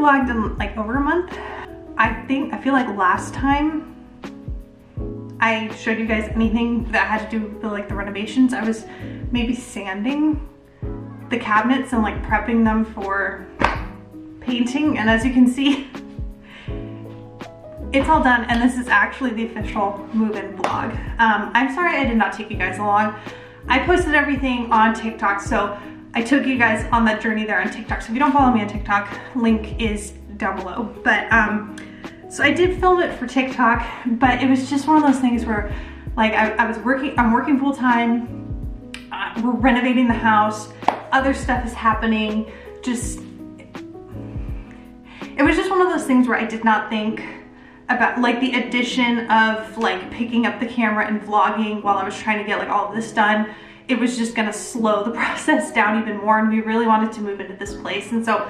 vlogged in like over a month. I feel like last time I showed you guys anything that had to do with like the renovations, I was maybe sanding the cabinets and like prepping them for painting, and as you can see, it's all done, and this is actually the official move-in vlog. I'm sorry I did not take you guys along. I posted everything on TikTok, so I took you guys on that journey there on TikTok. So if you don't follow me on TikTok, link is down below. But so I did film it for TikTok, but it was just one of those things where like I'm working full time, we're renovating the house, other stuff is happening, it was just one of those things where I did not think about like the addition of like picking up the camera and vlogging while I was trying to get like all of this done. It was just gonna slow the process down even more, and we really wanted to move into this place. And so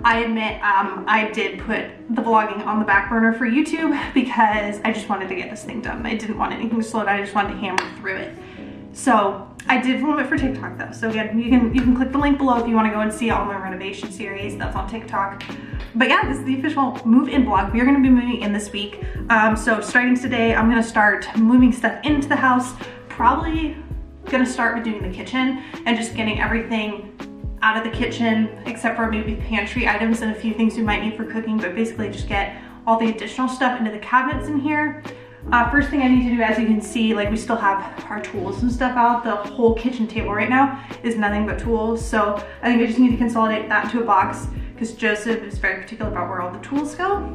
I admit I did put the vlogging on the back burner for YouTube because I just wanted to get this thing done. I didn't want anything to slow down, I just wanted to hammer through it. So I did film it for TikTok though. So again, you can click the link below if you want to go and see all my renovation series. That's on TikTok. But yeah, this is the official move-in vlog. We are going to be moving in this week. So starting today, I'm going to start moving stuff into the house. Probably going to start with doing the kitchen and just getting everything out of the kitchen, except for maybe pantry items and a few things we might need for cooking, but basically just get all the additional stuff into the cabinets in here. First thing I need to do, as you can see, like we still have our tools and stuff out. The whole kitchen table right now is nothing but tools. So I think I just need to consolidate that into a box because Joseph is very particular about where all the tools go.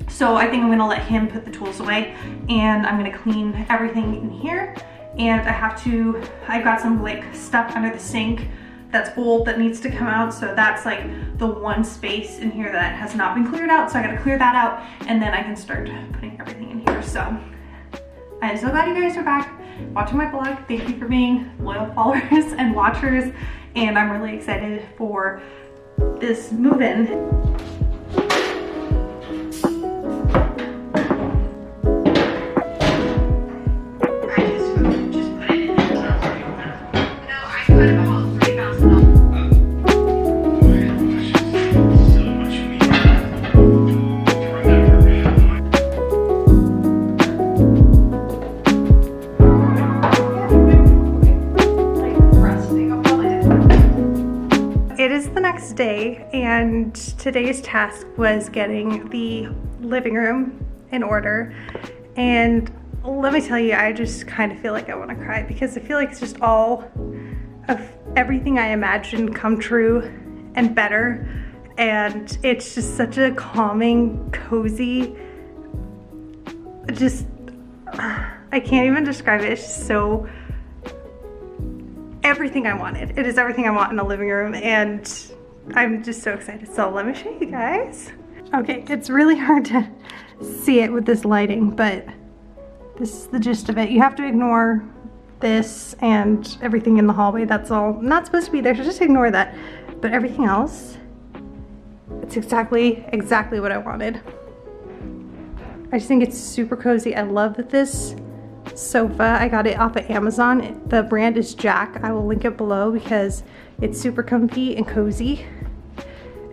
So I think I'm gonna let him put the tools away, and I'm gonna clean everything in here. And I've got some like stuff under the sink that's old that needs to come out. So that's like the one space in here that has not been cleared out. So I gotta clear that out, and then I can start putting everything in here. So I'm so glad you guys are back watching my vlog. Thank you for being loyal followers and watchers. And I'm really excited for this move-in. Day, and today's task was getting the living room in order. And let me tell you, I just kind of feel like I want to cry because I feel like it's just all of everything I imagined come true and better. And it's just such a calming, cozy, just I can't even describe it. It's just so everything I wanted. It is everything I want in a living room, and I'm just so excited. So let me show you guys. Okay, it's really hard to see it with this lighting, but this is the gist of it. You have to ignore this and everything in the hallway. That's all not supposed to be there, so just ignore that. But everything else, it's exactly what I wanted. I just think it's super cozy. I love that this sofa, I got it off of Amazon. The brand is Jack. I will link it below because it's super comfy and cozy.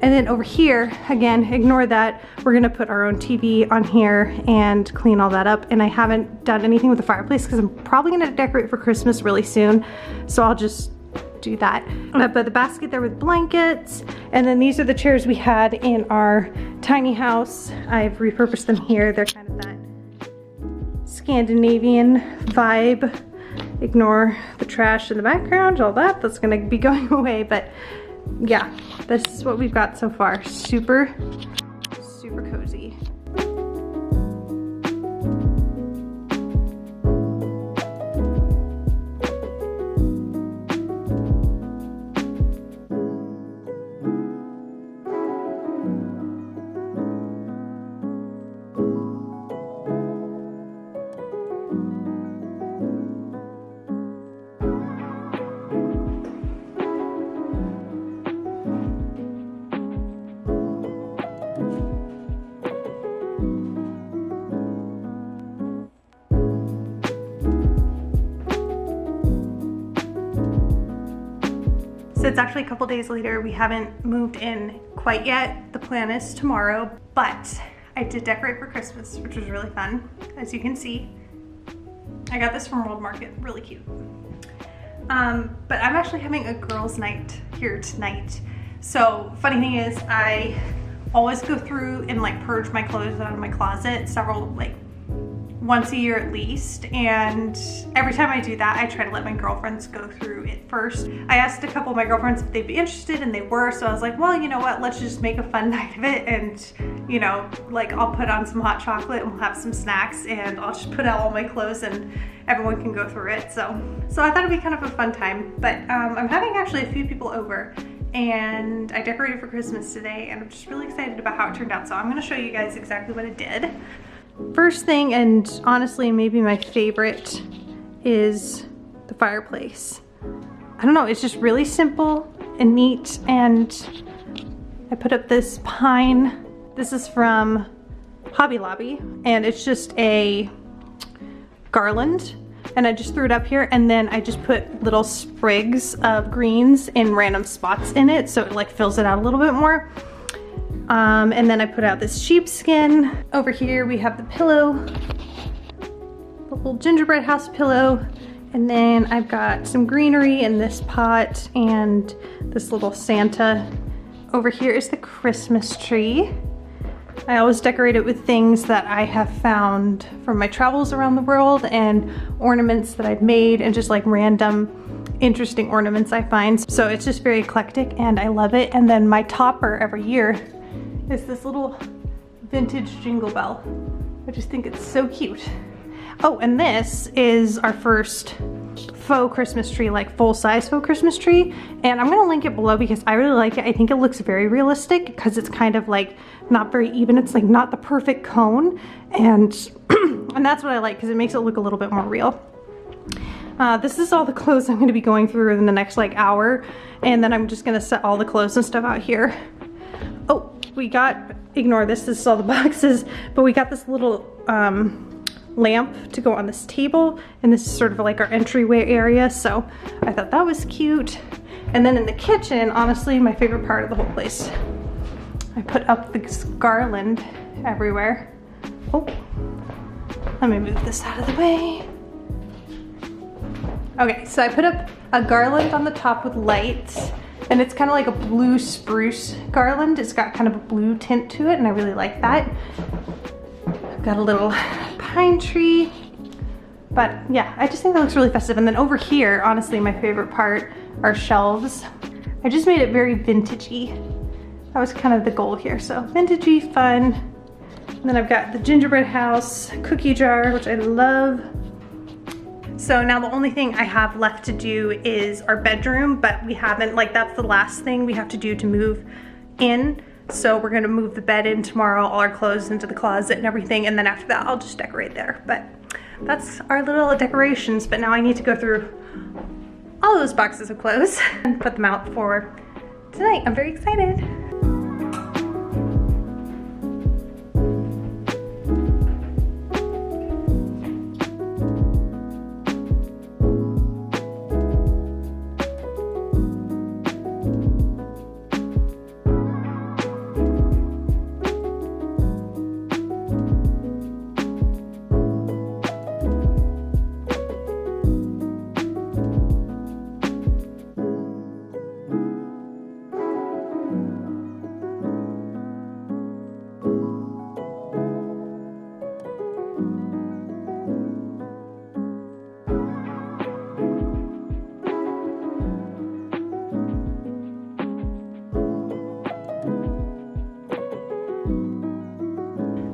And then over here, again, ignore that. We're gonna put our own TV on here and clean all that up. And I haven't done anything with the fireplace because I'm probably gonna decorate for Christmas really soon. So I'll just do that. But the basket there with blankets. And then these are the chairs we had in our tiny house. I've repurposed them here. They're kind of that Scandinavian vibe. Ignore the trash in the background, all that's gonna be going away. But yeah, this is what we've got so far. Super cozy. So it's actually a couple days later. We haven't moved in quite yet. The plan is tomorrow, but I did decorate for Christmas, which was really fun. As you can see, I got this from World Market, really cute. But I'm actually having a girls' night here tonight. So funny thing is, I always go through and like purge my clothes out of my closet once a year at least, and every time I do that I try to let my girlfriends go through it first. I asked a couple of my girlfriends if they'd be interested, and they were, so I was like, well, you know what, let's just make a fun night of it, and you know, like I'll put on some hot chocolate and we'll have some snacks, and I'll just put out all my clothes and everyone can go through it. So I thought it'd be kind of a fun time. But I'm having actually a few people over, and I decorated for Christmas today, and I'm just really excited about how it turned out. So I'm gonna show you guys exactly what it did. First thing, and honestly maybe my favorite, is the fireplace. I don't know, it's just really simple and neat, and I put up this pine. This is from Hobby Lobby, and it's just a garland, and I just threw it up here, and then I just put little sprigs of greens in random spots in it, so it like fills it out a little bit more. And then I put out this sheepskin. Over here we have the pillow, the little gingerbread house pillow, and then I've got some greenery in this pot and this little Santa. Over here is the Christmas tree. I always decorate it with things that I have found from my travels around the world, and ornaments that I've made, and just like random interesting ornaments I find. So it's just very eclectic and I love it. And then my topper every year is this little vintage jingle bell. I just think it's so cute. Oh, and this is our first faux Christmas tree, like full-size faux Christmas tree, and I'm gonna link it below because I really like it. I think it looks very realistic because it's kind of like not very even. It's like not the perfect cone, and and that's what I like because it makes it look a little bit more real. This is all the clothes I'm going to be going through in the next like hour, and then I'm just going to set all the clothes and stuff out here. Oh, we got, ignore this, this is all the boxes, but we got this little lamp to go on this table, and this is sort of like our entryway area, so I thought that was cute. And then in the kitchen, honestly, my favorite part of the whole place, I put up this garland everywhere. Oh, let me move this out of the way. Okay, so I put up a garland on the top with lights, and it's kind of like a blue spruce garland. It's got kind of a blue tint to it, and I really like that. I've got a little pine tree, but yeah, I just think that looks really festive. And then over here, honestly, my favorite part are shelves. I just made it very vintagey. That was kind of the goal here, so vintagey, fun. And then I've got the gingerbread house cookie jar, which I love. So now the only thing I have left to do is our bedroom, but we haven't, like that's the last thing we have to do to move in. So we're gonna move the bed in tomorrow, all our clothes into the closet and everything, and then after that I'll just decorate there. But that's our little decorations, but now I need to go through all those boxes of clothes and put them out for tonight. I'm very excited.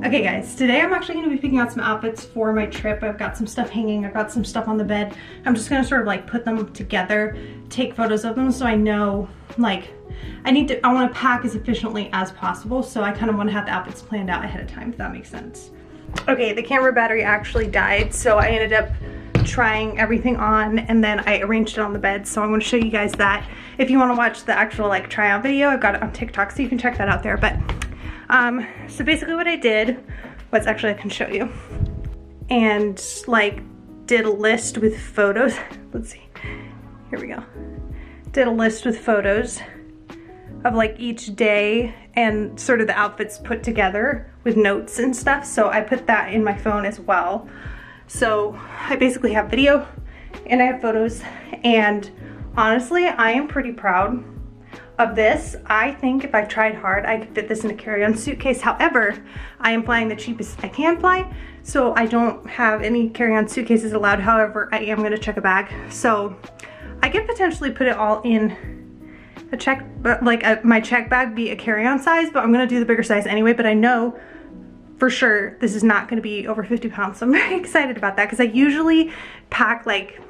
Okay guys, today I'm actually going to be picking out some outfits for my trip. I've got some stuff hanging, I've got some stuff on the bed. I'm just going to sort of like put them together, take photos of them, so I know like I want to pack as efficiently as possible, so I kind of want to have the outfits planned out ahead of time, if that makes sense. Okay, the camera battery actually died, so I ended up trying everything on, and then I arranged it on the bed, so I'm going to show you guys that. If you want to watch the actual like try on video, I've got it on TikTok, so you can check that out there. But so basically what I did was, actually I can show you, and like did a list with photos. Let's see, here we go. did a list with photos of like each day and sort of the outfits put together with notes and stuff. So I put that in my phone as well. So I basically have video and I have photos, and honestly, I am pretty proud of this. I think if I tried hard, I could fit this in a carry-on suitcase. However, I am flying the cheapest I can fly, so I don't have any carry-on suitcases allowed. However, I am gonna check a bag. So I could potentially put it all in a check, like my check bag be a carry-on size, but I'm gonna do the bigger size anyway. But I know for sure this is not gonna be over 50 pounds. So I'm very excited about that, because I usually pack like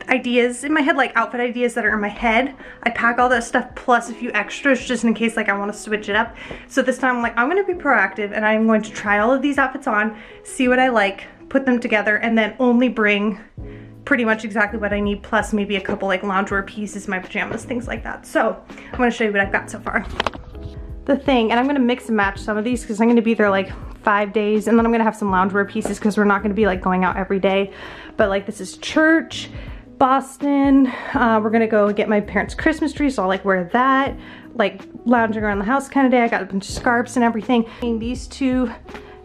ideas in my head, like outfit ideas that are in my head. I pack all that stuff plus a few extras just in case like I want to switch it up. So this time I'm like, I'm going to be proactive and I'm going to try all of these outfits on, see what I like, put them together, and then only bring pretty much exactly what I need, plus maybe a couple like loungewear pieces, my pajamas, things like that. So I'm going to show you what I've got so far. The thing, and I'm going to mix and match some of these because I'm going to be there like 5 days, and then I'm going to have some loungewear pieces because we're not going to be like going out every day. But like this is church, Boston. We're gonna go get my parents' Christmas tree, so I'll like wear that, like lounging around the house kind of day. I got a bunch of scarves and everything. These two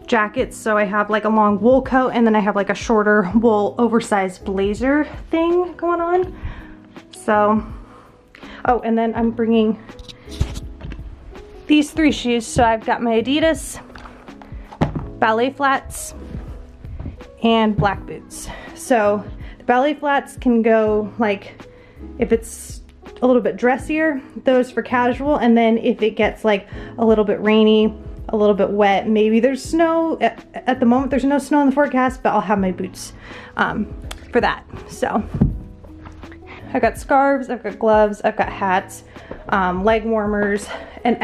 jackets, so I have like a long wool coat and then I have like a shorter wool oversized blazer thing going on. So, oh, and then I'm bringing these 3 shoes. So I've got my Adidas ballet flats and black boots. So ballet flats can go like, if it's a little bit dressier, those for casual, and then if it gets like a little bit rainy, a little bit wet, maybe there's snow, at the moment there's no snow in the forecast, but I'll have my boots for that. So I've got scarves, I've got gloves, I've got hats, leg warmers, and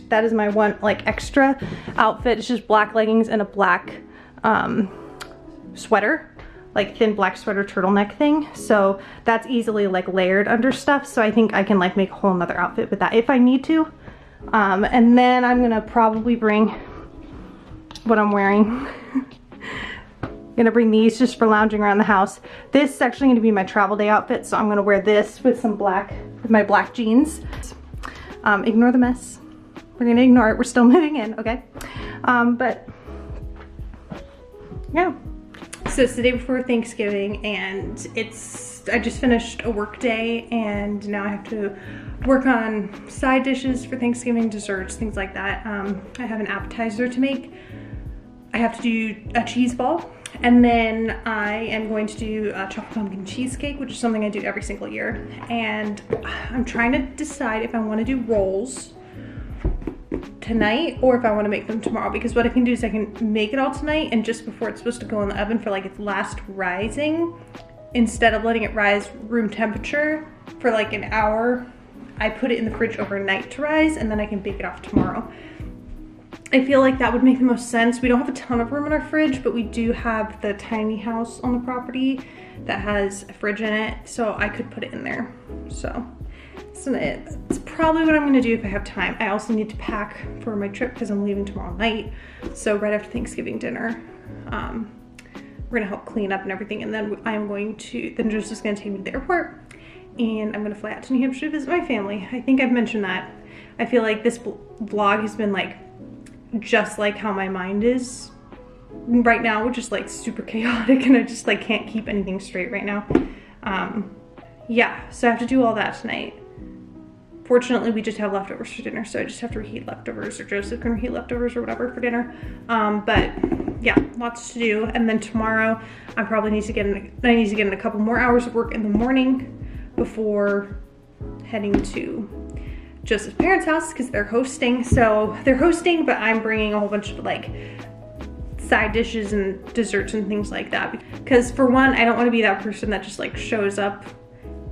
that is my one like extra outfit. It's just black leggings and a black sweater, like thin black sweater turtleneck thing. So that's easily like layered under stuff. So I think I can like make a whole nother outfit with that if I need to. And then I'm gonna probably bring what I'm wearing. I'm gonna bring these just for lounging around the house. This is actually gonna be my travel day outfit. So I'm gonna wear this with some black, with my black jeans. Ignore the mess. We're gonna ignore it. We're still moving in, okay? But yeah. So it's the day before Thanksgiving, and I just finished a work day, and now I have to work on side dishes for Thanksgiving, desserts, things like that. I have an appetizer to make. I have to do a cheese ball, and then I am going to do a chocolate pumpkin cheesecake, which is something I do every single year. And I'm trying to decide if I want to do rolls tonight or if I want to make them tomorrow, because what I can do is I can make it all tonight, and just before it's supposed to go in the oven for like its last rising, instead of letting it rise room temperature for like an hour, I put it in the fridge overnight to rise, and then I can bake it off tomorrow. I feel like that would make the most sense. We don't have a ton of room in our fridge, but we do have the tiny house on the property that has a fridge in it, so I could put it in there. So it's probably what I'm gonna do if I have time. I also need to pack for my trip because I'm leaving tomorrow night. So right after Thanksgiving dinner, we're gonna help clean up and everything, and then then Joseph's gonna take me to the airport, and I'm gonna fly out to New Hampshire to visit my family. I think I've mentioned that. I feel like this vlog has been like just like how my mind is right now, which is like super chaotic, and I just like can't keep anything straight right now. Yeah, so I have to do all that tonight. Fortunately, we just have leftovers for dinner, so I just have to reheat leftovers, or Joseph can reheat leftovers or whatever for dinner. But yeah, lots to do. And then tomorrow, I probably need to get in a couple more hours of work in the morning before heading to Joseph's parents' house, because they're hosting. So they're hosting, but I'm bringing a whole bunch of like side dishes and desserts and things like that. Because for one, I don't want to be that person that just like shows up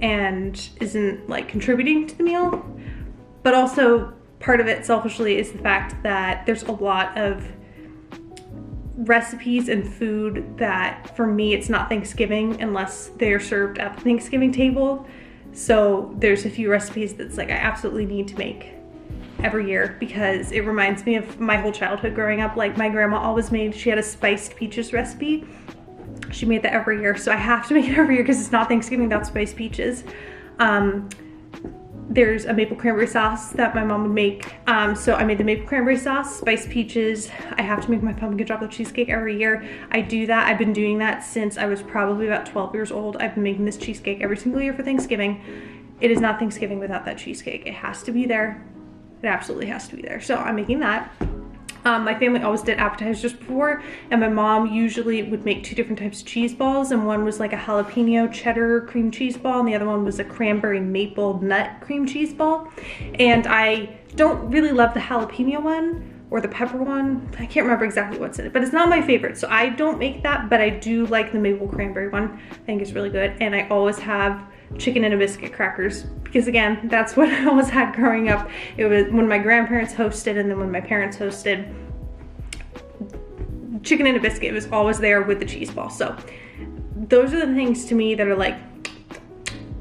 and isn't like contributing to the meal. But also part of it selfishly is the fact that there's a lot of recipes and food that for me, it's not Thanksgiving unless they're served at the Thanksgiving table. So there's a few recipes that's like I absolutely need to make every year, because it reminds me of my whole childhood growing up. Like my grandma always she had a spiced peaches recipe. She made that every year, so I have to make it every year because it's not Thanksgiving without spiced peaches. there's a maple cranberry sauce that my mom would make. So I made the maple cranberry sauce, spiced peaches. I have to make my pumpkin chocolate cheesecake every year. I do that. I've been doing that since I was probably about 12 years old. I've been making this cheesecake every single year for Thanksgiving. It is not Thanksgiving without that cheesecake. It has to be there. It absolutely has to be there. So I'm making that. My family always did appetizers before, and my mom usually would make 2 different types of cheese balls, and one was like a jalapeno cheddar cream cheese ball, and the other one was a cranberry maple nut cream cheese ball. And I don't really love the jalapeno one or the pepper one. I can't remember exactly what's in it, but it's not my favorite, so I don't make that, but I do like the maple cranberry one. I think it's really good, and I always have chicken and a biscuit crackers, because again, that's what I always had growing up. It was when my grandparents hosted, and then when my parents hosted, chicken and a biscuit was always there with the cheese ball. So those are the things to me that are like,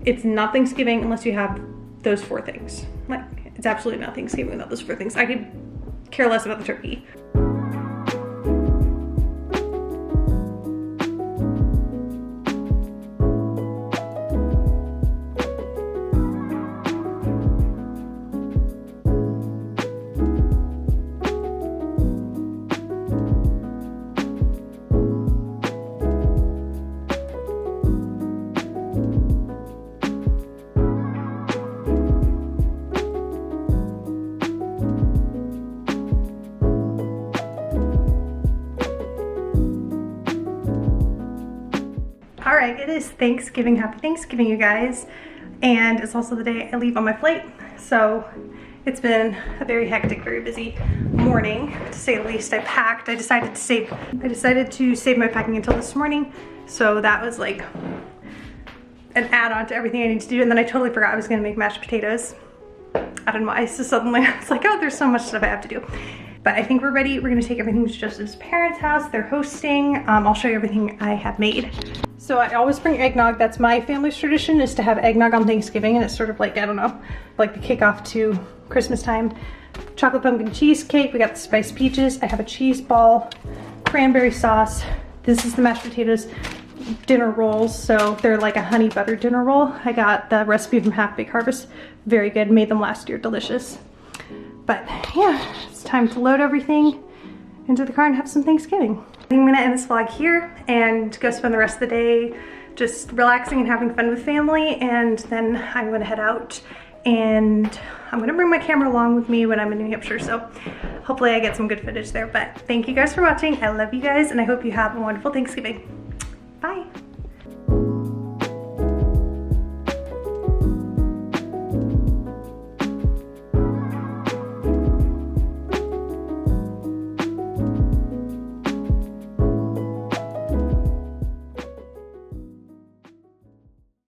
it's not Thanksgiving unless you have those 4 things. Like, it's absolutely not Thanksgiving without those 4 things. I could care less about the turkey. Alright, it is Thanksgiving. Happy Thanksgiving, you guys. And it's also the day I leave on my flight. So it's been a very hectic, very busy morning, to say the least. I packed. I decided to save my packing until this morning. So that was like an add-on to everything I need to do. And then I totally forgot I was gonna make mashed potatoes. I don't know why. So suddenly I was like, oh, there's so much stuff I have to do. But I think we're ready. We're gonna take everything to Joseph's parents' house. They're hosting. I'll show you everything I have made. So I always bring eggnog. That's my family's tradition, is to have eggnog on Thanksgiving, and it's sort of like, I don't know, like the kickoff to Christmas time. Chocolate pumpkin cheesecake. We got the spiced peaches. I have a cheese ball, cranberry sauce. This is the mashed potatoes dinner rolls. So they're like a honey butter dinner roll. I got the recipe from Half Baked Harvest. Very good. Made them last year. Delicious. But yeah, it's time to load everything into the car and have some Thanksgiving. I think I'm gonna end this vlog here and go spend the rest of the day just relaxing and having fun with family, and then I'm gonna head out, and I'm gonna bring my camera along with me when I'm in New Hampshire, so hopefully I get some good footage there. But thank you guys for watching. I love you guys, and I hope you have a wonderful Thanksgiving. Bye.